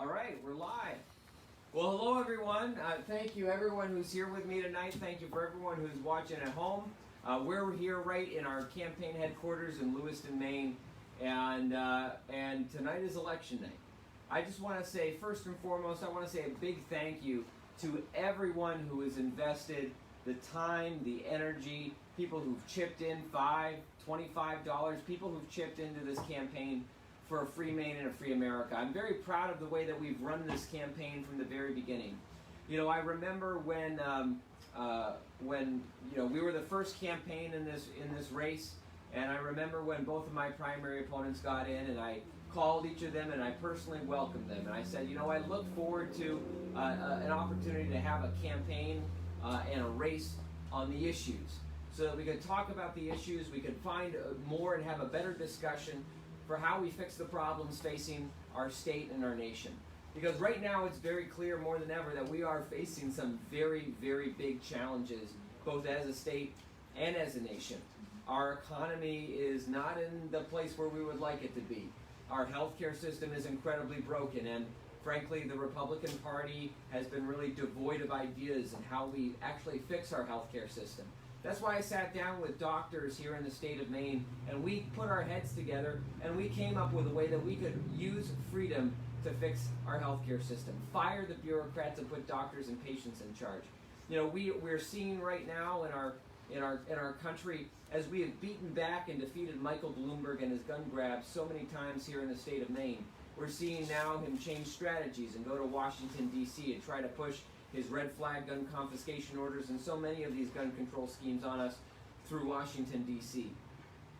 All right, we're live. Well, hello everyone. Thank you everyone who's here with me tonight. Thank you for everyone who's watching at home. We're here right in our campaign headquarters in Lewiston, Maine, and tonight is election night. I just want to say, first and foremost, I want to say a big thank you to everyone who has invested the time, the energy, people who've chipped in $5, $25, people who've chipped into this campaign for a free Maine and a free America. I'm very proud of the way that we've run this campaign from the very beginning. You know, I remember when we were the first campaign in this race, and I remember when both of my primary opponents got in, and I called each of them and I personally welcomed them, and I said, you know, I look forward to an opportunity to have a campaign and a race on the issues, so that we could talk about the issues, we could find more and have a better discussion for how we fix the problems facing our state and our nation. Because right now it's very clear more than ever that we are facing some very, very big challenges, both as a state and as a nation. Our economy is not in the place where we would like it to be. Our healthcare system is incredibly broken, and frankly, the Republican Party has been really devoid of ideas in how we actually fix our healthcare system. That's why I sat down with doctors here in the state of Maine, and we put our heads together, and we came up with a way that we could use freedom to fix our healthcare system. Fire the bureaucrats and put doctors and patients in charge. You know, we're seeing right now in our country, as we have beaten back and defeated Michael Bloomberg and his gun grabs so many times here in the state of Maine, we're seeing now him change strategies and go to Washington, D.C. and try to push his red flag gun confiscation orders and so many of these gun control schemes on us through Washington, D.C.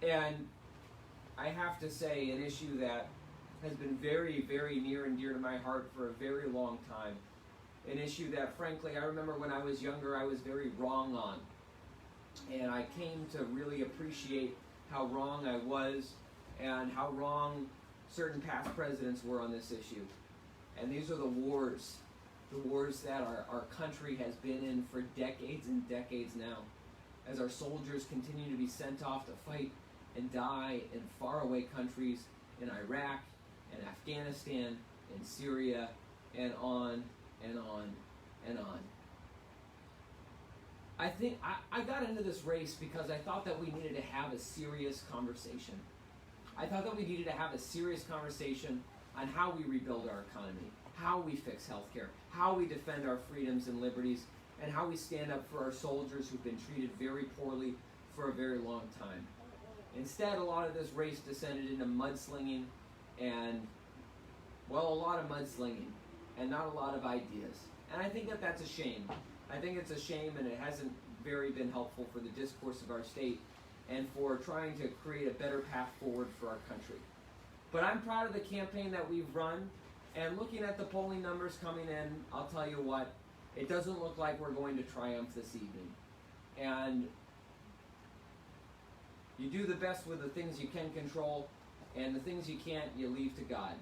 And I have to say, an issue that has been very, very near and dear to my heart for a very long time. An issue that, frankly, I remember when I was younger, I was very wrong on. And I came to really appreciate how wrong I was and how wrong certain past presidents were on this issue. And these are the wars that our country has been in for decades and decades now, as our soldiers continue to be sent off to fight and die in faraway countries in Iraq and Afghanistan and Syria and on and on and on. I think I got into this race because I thought that we needed to have a serious conversation. I thought that we needed to have a serious conversation on how we rebuild our economy, how we fix healthcare, how we defend our freedoms and liberties, and how we stand up for our soldiers who've been treated very poorly for a very long time. Instead, a lot of this race descended into mudslinging and, well, a lot of mudslinging and not a lot of ideas. And I think that that's a shame. I think it's a shame, and it hasn't very been helpful for the discourse of our state and for trying to create a better path forward for our country. But I'm proud of the campaign that we've run, and looking at the polling numbers coming in, I'll tell you what, it doesn't look like we're going to triumph this evening. And you do the best with the things you can control, and the things you can't, you leave to God.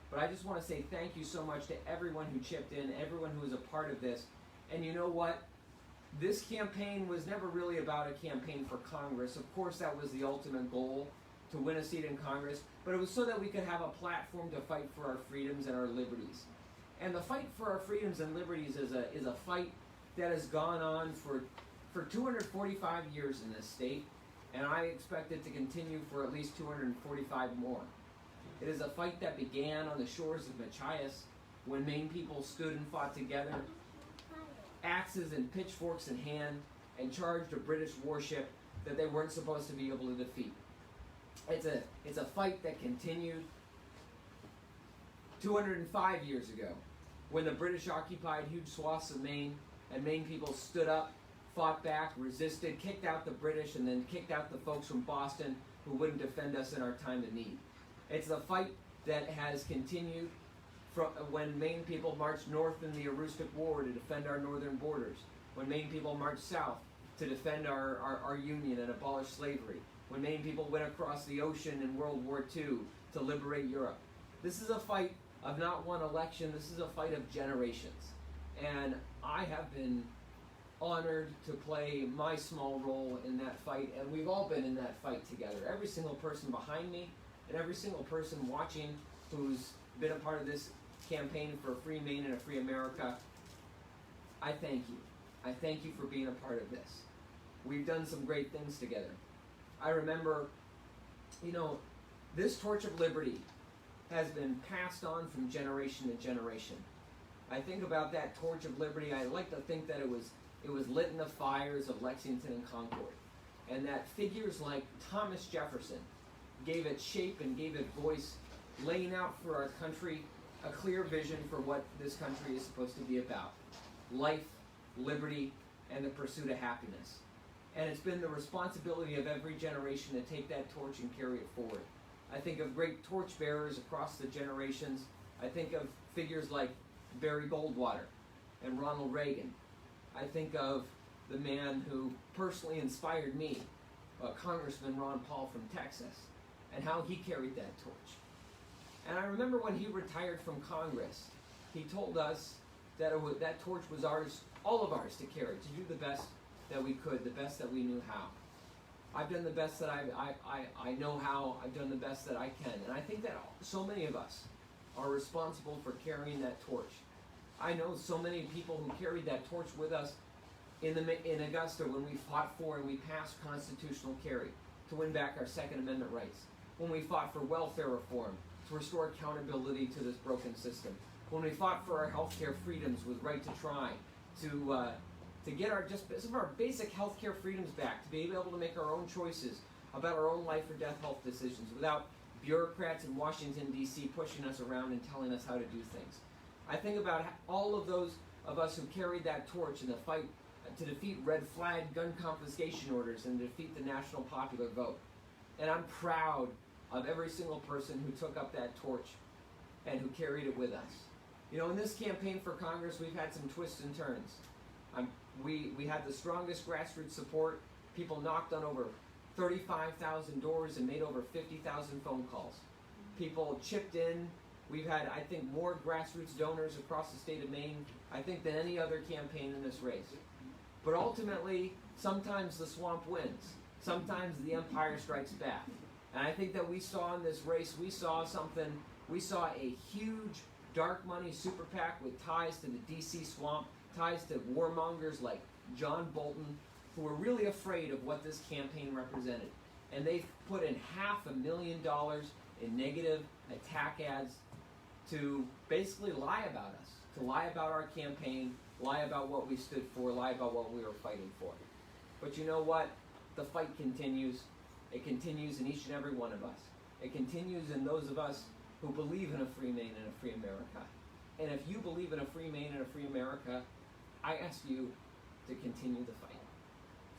But I just want to say thank you so much to everyone who chipped in, everyone who was a part of this. And you know what? This campaign was never really about a campaign for Congress. Of course, that was the ultimate goal, to win a seat in Congress, but it was so that we could have a platform to fight for our freedoms and our liberties. And the fight for our freedoms and liberties is a fight that has gone on for 245 years in this state, and I expect it to continue for at least 245 more. It is a fight that began on the shores of Machias, when Maine people stood and fought together, axes and pitchforks in hand, and charged a British warship that they weren't supposed to be able to defeat. It's a fight that continued 205 years ago, when the British occupied huge swaths of Maine, and Maine people stood up, fought back, resisted, kicked out the British, and then kicked out the folks from Boston who wouldn't defend us in our time of need. It's the fight that has continued from when Maine people marched north in the Aroostook War to defend our northern borders, when Maine people marched south to defend our Union and abolish slavery, when Maine people went across the ocean in World War II to liberate Europe. This is a fight of not one election, this is a fight of generations. And I have been honored to play my small role in that fight, and we've all been in that fight together. Every single person behind me and every single person watching who's been a part of this campaign for a free Maine and a free America, I thank you. I thank you for being a part of this. We've done some great things together. I remember, this torch of liberty has been passed on from generation to generation. I think about that torch of liberty. I like to think that it was lit in the fires of Lexington and Concord, and that figures like Thomas Jefferson gave it shape and gave it voice, laying out for our country a clear vision for what this country is supposed to be about: life, liberty, and the pursuit of happiness. And it's been the responsibility of every generation to take that torch and carry it forward. I think of great torch bearers across the generations. I think of figures like Barry Goldwater and Ronald Reagan. I think of the man who personally inspired me, Congressman Ron Paul from Texas, and how he carried that torch. And I remember when he retired from Congress, he told us that that torch was ours, all of ours, to carry, to do the best that we could, the best that we knew how. I've done the best that I know how. I've done the best that I can. And I think that so many of us are responsible for carrying that torch. I know so many people who carried that torch with us in Augusta when we fought for and we passed constitutional carry to win back our Second Amendment rights. When we fought for welfare reform to restore accountability to this broken system. When we fought for our healthcare freedoms with right to try, to get some of our basic healthcare freedoms back, to be able to make our own choices about our own life or death health decisions without bureaucrats in Washington, D.C. pushing us around and telling us how to do things. I think about all of those of us who carried that torch in the fight to defeat red flag gun confiscation orders and defeat the national popular vote. And I'm proud of every single person who took up that torch and who carried it with us. In this campaign for Congress, we've had some twists and turns. We had the strongest grassroots support. People knocked on over 35,000 doors and made over 50,000 phone calls. People chipped in. We've had, I think, more grassroots donors across the state of Maine, I think, than any other campaign in this race. But ultimately, sometimes the swamp wins. Sometimes the empire strikes back. And I think that we saw in this race, we saw a huge dark money super PAC with ties to the D.C. swamp, ties to warmongers like John Bolton, who were really afraid of what this campaign represented. And they put in $500,000 in negative attack ads to basically lie about us, to lie about our campaign, lie about what we stood for, lie about what we were fighting for. But you know what? The fight continues. It continues in each and every one of us. It continues in those of us who believe in a free Maine and a free America. And if you believe in a free Maine and a free America, I ask you to continue the fight.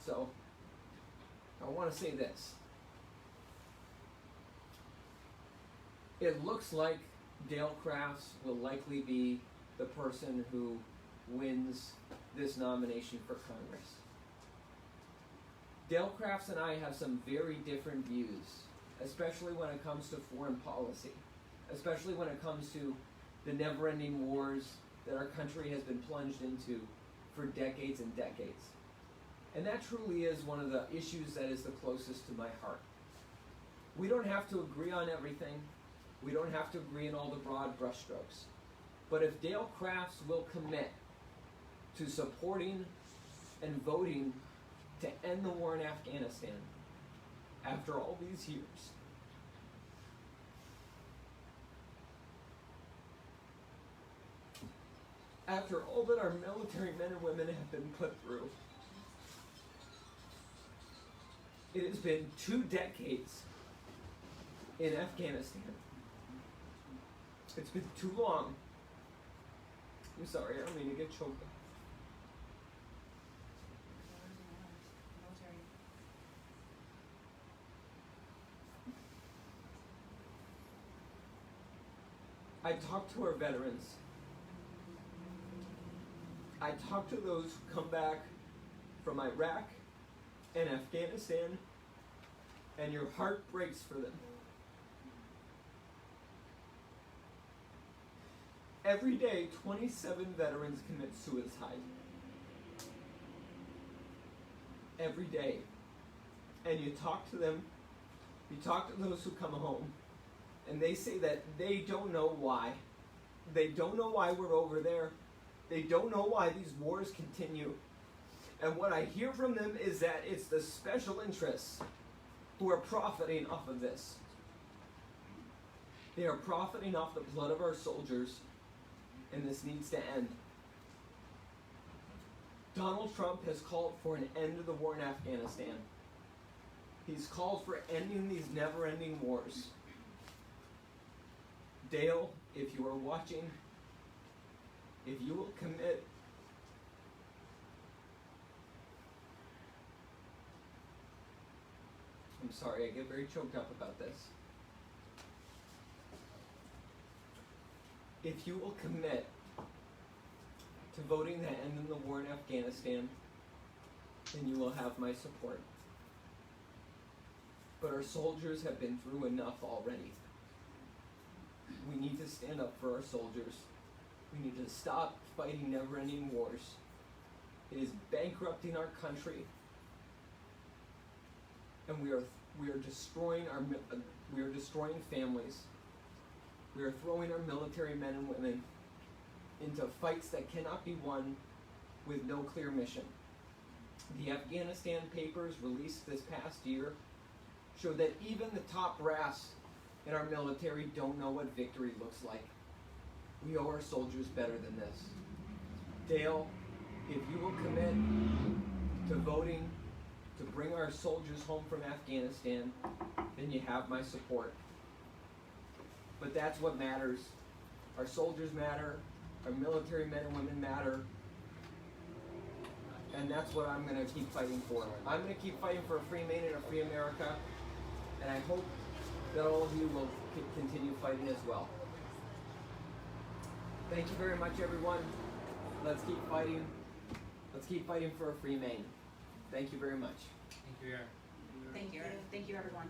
So, I want to say this. It looks like Dale Crafts will likely be the person who wins this nomination for Congress. Dale Crafts and I have some very different views, especially when it comes to foreign policy, especially when it comes to the never-ending wars that our country has been plunged into for decades and decades. And that truly is one of the issues that is the closest to my heart. We don't have to agree on everything. We don't have to agree on all the broad brushstrokes. But if Dale Crafts will commit to supporting and voting to end the war in Afghanistan after all these years, after all that our military men and women have been put through, it has been 2 decades in Afghanistan. It's been too long. I'm sorry, I don't mean to get choked up. I talk to our veterans. I talk to those who come back from Iraq and Afghanistan, and your heart breaks for them. Every day, 27 veterans commit suicide. Every day. And you talk to them, you talk to those who come home, and they say that they don't know why. They don't know why we're over there. They don't know why these wars continue. And what I hear from them is that it's the special interests who are profiting off of this. They are profiting off the blood of our soldiers, and this needs to end. Donald Trump has called for an end to the war in Afghanistan. He's called for ending these never-ending wars. Dale, if you are watching, if you will commit I'm sorry, I get very choked up about this. If you will commit to voting to end the war in Afghanistan, then you will have my support. But our soldiers have been through enough already. We need to stand up for our soldiers. We need to stop fighting never-ending wars. It is bankrupting our country, and we are destroying families. We are throwing our military men and women into fights that cannot be won with no clear mission. The Afghanistan papers released this past year show that even the top brass in our military don't know what victory looks like. We owe our soldiers better than this. Dale, if you will commit to voting to bring our soldiers home from Afghanistan, then you have my support. But that's what matters. Our soldiers matter. Our military men and women matter. And that's what I'm going to keep fighting for. I'm going to keep fighting for a free Maine and a free America. And I hope that all of you will continue fighting as well. Thank you very much, everyone. Let's keep fighting. Let's keep fighting for a free Maine. Thank you very much. Thank you, Aaron. Thank you, everyone.